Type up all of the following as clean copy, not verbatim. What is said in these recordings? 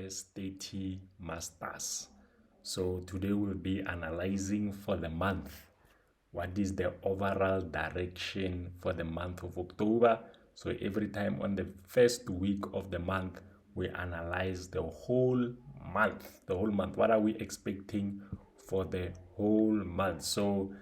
US30 Masters. So today we'll be analyzing for the month. What is the overall direction for the month of October? So every time on the first week of the month, we analyze the whole month. What are we expecting for the whole month? So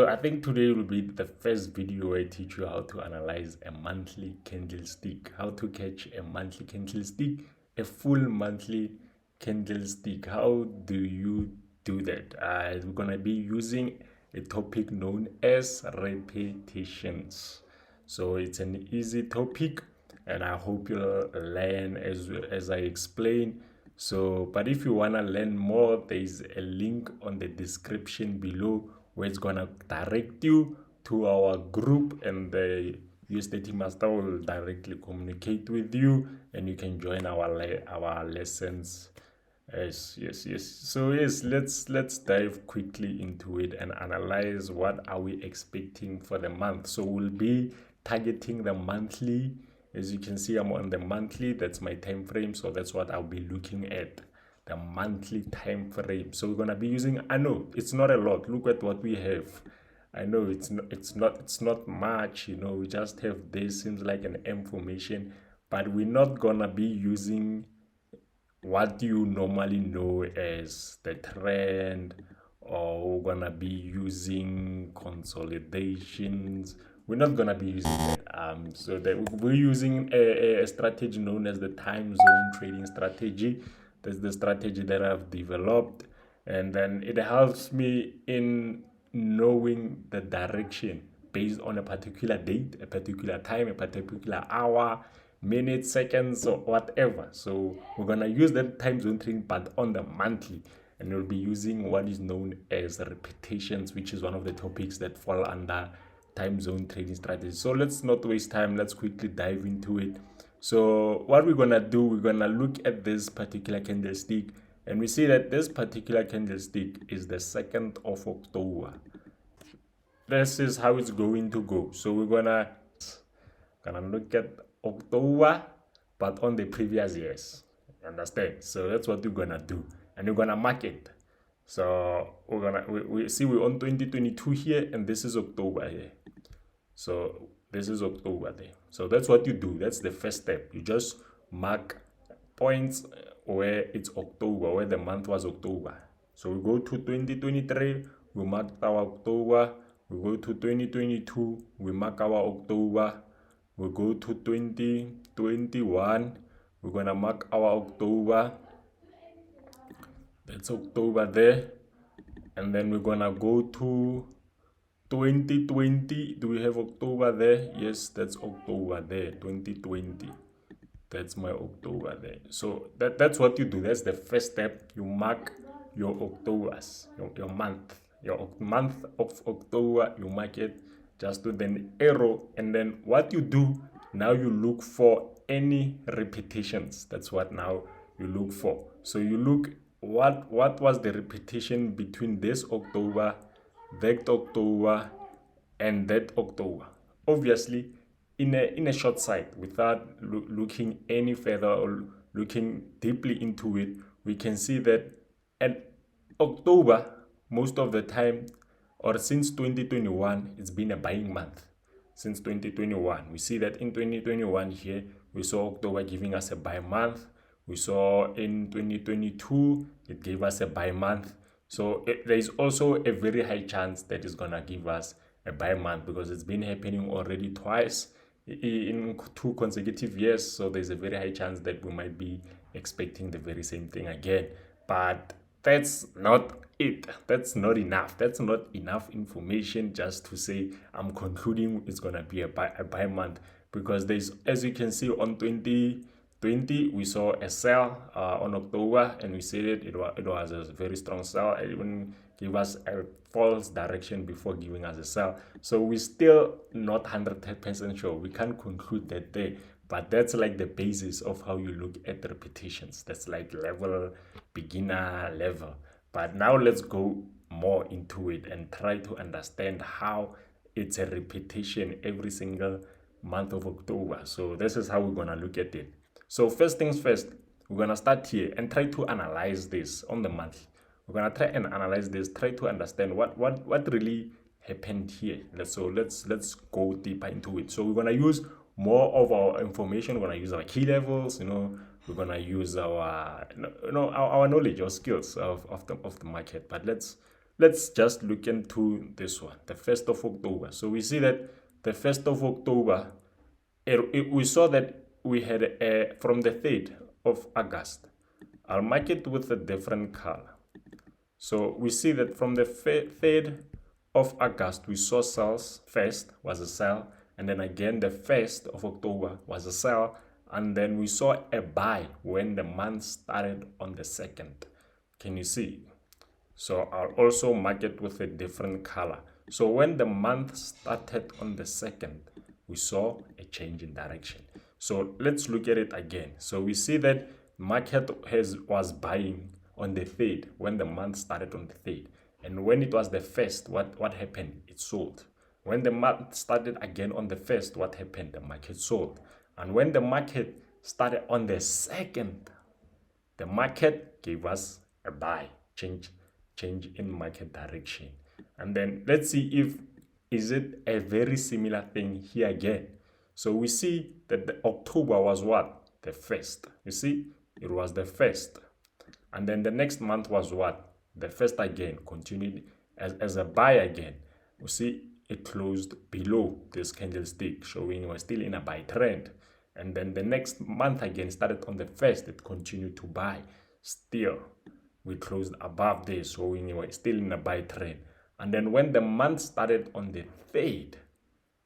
I think today will be the first video I teach you how to analyze a monthly candlestick, how to catch a monthly candlestick, a full monthly candlestick. How do you do that? We're going to be using a topic known as repetitions. So it's an easy topic and I hope you'll learn as I explain. So, but if you want to learn more, there is a link on the description below where it's gonna direct you to our group, and the US30 master will directly communicate with you, and you can join our lessons. Yes. So yes, let's dive quickly into it and analyze what are we expecting for the month. So we'll be targeting the monthly. As you can see, I'm on the monthly. That's my time frame, so that's what I'll be looking at, the monthly time frame. So we're gonna be using, I know it's not a lot, look at what we have. I know it's not much, we just have this, seems like an M formation, but we're not gonna be using what you normally know as the trend, or we're gonna be using consolidations. We're not gonna be using that. So that we're using a strategy known as the time zone trading strategy. That's the strategy that I've developed, and then it helps me in knowing the direction based on a particular date, a particular time, a particular hour, minutes, seconds, or whatever. So we're gonna use that time zone trading, but on the monthly, and we'll be using what is known as repetitions, which is one of the topics that fall under time zone trading strategy. So let's not waste time, let's quickly dive into it. So what we're gonna do, we're gonna look at this particular candlestick, and we see that this particular candlestick is the 2nd of October. This is how it's going to go. So we're gonna look at October, but on the previous years. Understand? So that's what we're gonna do, and we're gonna mark it. So we see we're on 2022 here, and this is October here. So this is October there. So that's what you do. That's the first step. You just mark points where it's October, where the month was October. So we go to 2023, we mark our October. We go to 2022, we mark our October. We go to 2021, we're gonna mark our October. That's October there. And then we're gonna go to 2020. Do we have October there? Yes, that's October there, 2020. That's my October there. So that's what you do. That's the first step. You mark your Octobers, your month. Your month of October, you mark it, just do the arrow, and then what you do now, you look for any repetitions. That's what now you look for. So you look what was the repetition between this October, that October, and that October. Obviously, in a short sight, without looking any further or looking deeply into it, we can see that at October, most of the time, or since 2021, it's been a buying month. Since 2021, we see that in 2021 here, we saw October giving us a buy month. We saw in 2022, it gave us a buy month. So there is also a very high chance that it's gonna give us a buy month, because it's been happening already twice in 2 consecutive years. So there's a very high chance that we might be expecting the very same thing again. But that's not it. That's not enough. That's not enough information just to say I'm concluding it's gonna be a buy month, because there's, as you can see, on 2020 we saw a sell on October, and we said it was a very strong sell. It even gave us a false direction before giving us a sell. So we're still not 100% sure. We can't conclude that there. But that's like the basis of how you look at the repetitions. That's like level, beginner level. But now let's go more into it and try to understand how it's a repetition every single month of October. So this is how we're gonna look at it. So first things first, we're going to start here and try to analyze this on the monthly. We're going to try and analyze this, try to understand what really happened here. Let's go deeper into it. So we're going to use more of our information. We're going to use our key levels, we're going to use our our knowledge or skills of the market. But let's just look into this one, the 1st of October. So we see that the 1st of October, we saw that we had from the 3rd of August, our market with a different color. So we see that from the 3rd of August, we saw sales. First was a sell, and then again the 1st of October was a sell, and then we saw a buy when the month started on the 2nd. Can you see? So I'll also mark it with a different color. So when the month started on the 2nd, we saw a change in direction. So let's look at it again. So we see that market was buying on the 3rd when the month started on the 3rd. And when it was the 1st, what happened? It sold. When the month started again on the 1st, what happened? The market sold. And when the market started on the 2nd, the market gave us a buy, change in market direction. And then let's see if is it a very similar thing here again. So we see that the October was what? The 1st. You see, it was the 1st. And then the next month was what? The 1st again, continued as a buy again. You see, it closed below this candlestick, showing we're still in a buy trend. And then the next month again started on the 1st, it continued to buy. Still, we closed above this, showing we're still in a buy trend. And then when the month started on the 3rd,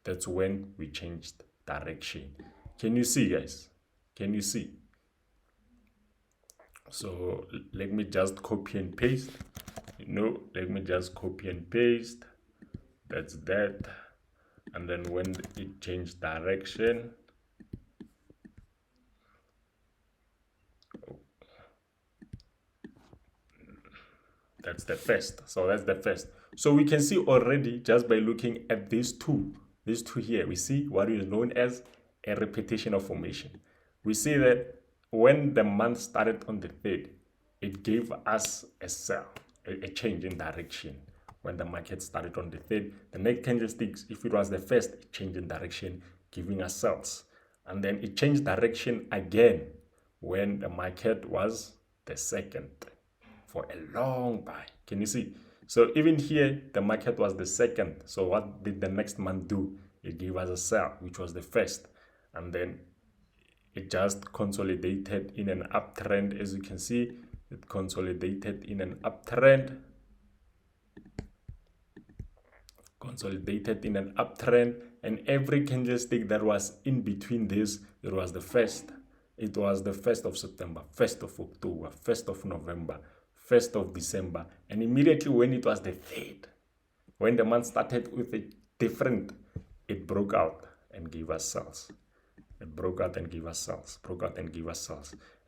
that's when we changed direction. Can you see, guys? Can you see? So let me just copy and paste. Let me just copy and paste. That's that. And then when it changed direction, that's the 1st. So that's the 1st. So we can see already just by looking at these two here, we see what is known as a repetition of formation. We see that when the month started on the 3rd, it gave us a sell, a change in direction. When the market started on the 3rd, the next candlesticks, if it was the 1st, it changed in direction, giving us sells. And then it changed direction again when the market was the 2nd for a long buy. Can you see? So even here, the market was the 2nd. So what did the next month do? It gave us a sell, which was the 1st. And then it just consolidated in an uptrend. As you can see, it consolidated in an uptrend. And every candlestick that was in between this, it was the 1st. It was the 1st of September, 1st of October, 1st of November, 1st of December. And immediately when it was the 3rd, when the month started with a different, it broke out and gave us sales. It broke out and gave us sales,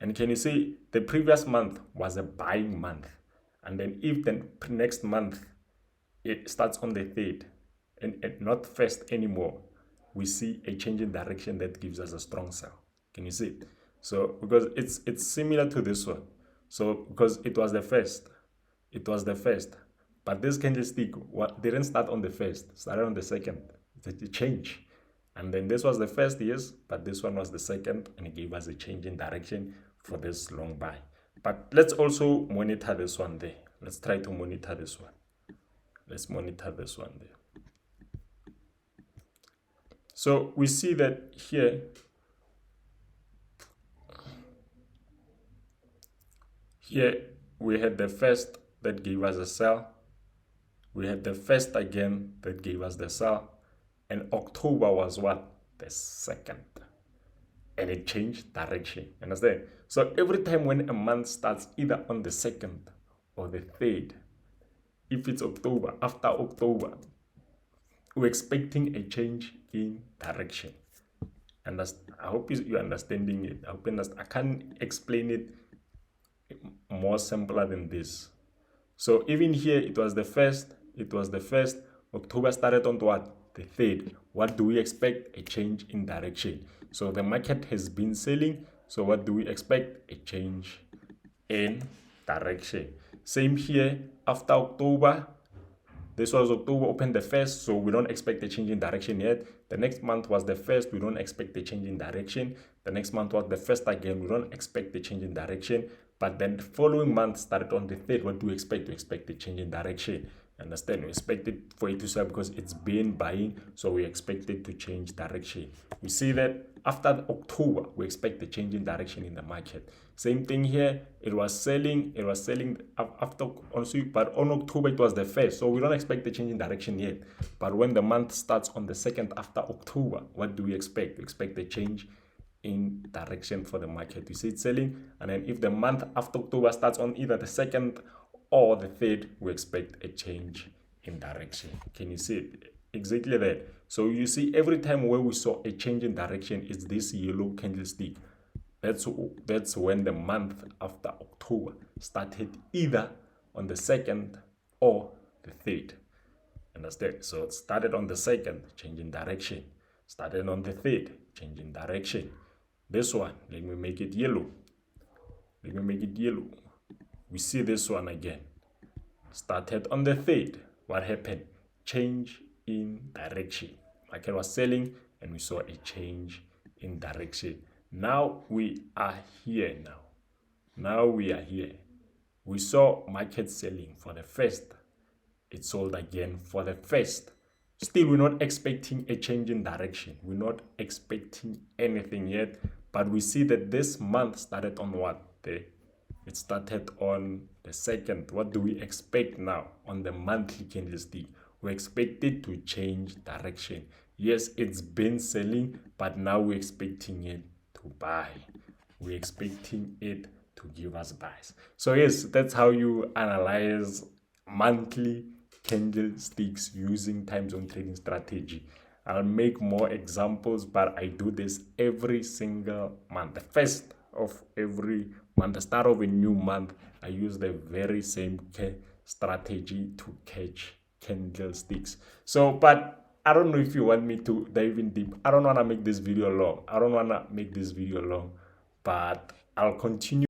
And can you see, the previous month was a buying month. And then if the next month, it starts on the 3rd and not 1st anymore, we see a change in direction that gives us a strong sell. Can you see it? So because it's similar to this one. So because it was the 1st, but this candlestick didn't start on the 1st, started on the 2nd. It's a change. And then this was the 1st, yes, but this one was the 2nd, and it gave us a change in direction for this long buy. But let's also monitor this one there. Let's try to monitor this one. Let's monitor this one there. So we see that here, we had the 1st that gave us a sell. We had the 1st again that gave us the sell. And October was what? The 2nd. And it changed direction. Understand? So every time when a month starts either on the 2nd or the 3rd, if it's October, after October, we're expecting a change in direction. And I hope you're understanding it. I can't explain it more simpler than this. So even here, it was the 1st. October started on what? The 3rd. What do we expect? A change in direction. So the market has been selling So what do we expect? A change in direction. Same here after October. This was October, opened the 1st, so we don't expect a change in direction yet. The next month was the 1st, we don't expect a change in direction. The next month was the 1st again, we don't expect a change in direction. But then the following month started on the 3rd. What do we expect? We expect a change in direction. Understand? We expect it for it to sell because it's been buying, so we expect it to change direction. We see that after October, we expect a change in direction in the market. Same thing here. It was selling after also, but on October it was the 1st, so we don't expect a change in direction yet. But when the month starts on the 2nd after October, what do we expect? We expect a change in direction for the market. We see it selling, and then if the month after October starts on either the 2nd or the 3rd, we expect a change in direction. Can you see it? Exactly that. So you see every time where we saw a change in direction, it's this yellow candlestick. That's when the month after October started either on the 2nd or the 3rd. Understand? So it started on the 2nd, changing direction. Started on the 3rd, changing direction. This one, let me make it yellow. Let me make it yellow. We see this one again. Started on the 3rd. What happened? Change in direction. Market was selling and we saw a change in direction. Now we are here now. Now we are here. We saw market selling for the 1st. It sold again for the 1st. Still, we're not expecting a change in direction. We're not expecting anything yet. But we see that this month started on what? It started on the 2nd. What do we expect now on the monthly candlestick? We expect it to change direction. Yes, it's been selling, but now we're expecting it to buy. We're expecting it to give us buys. So yes, that's how you analyze monthly candlesticks using time zone trading strategy. I'll make more examples, but I do this every single month. The 1st of every month, the start of a new month, I use the very same strategy to catch candlesticks. So, but I don't know if you want me to dive in deep. I don't want to make this video long. But I'll continue.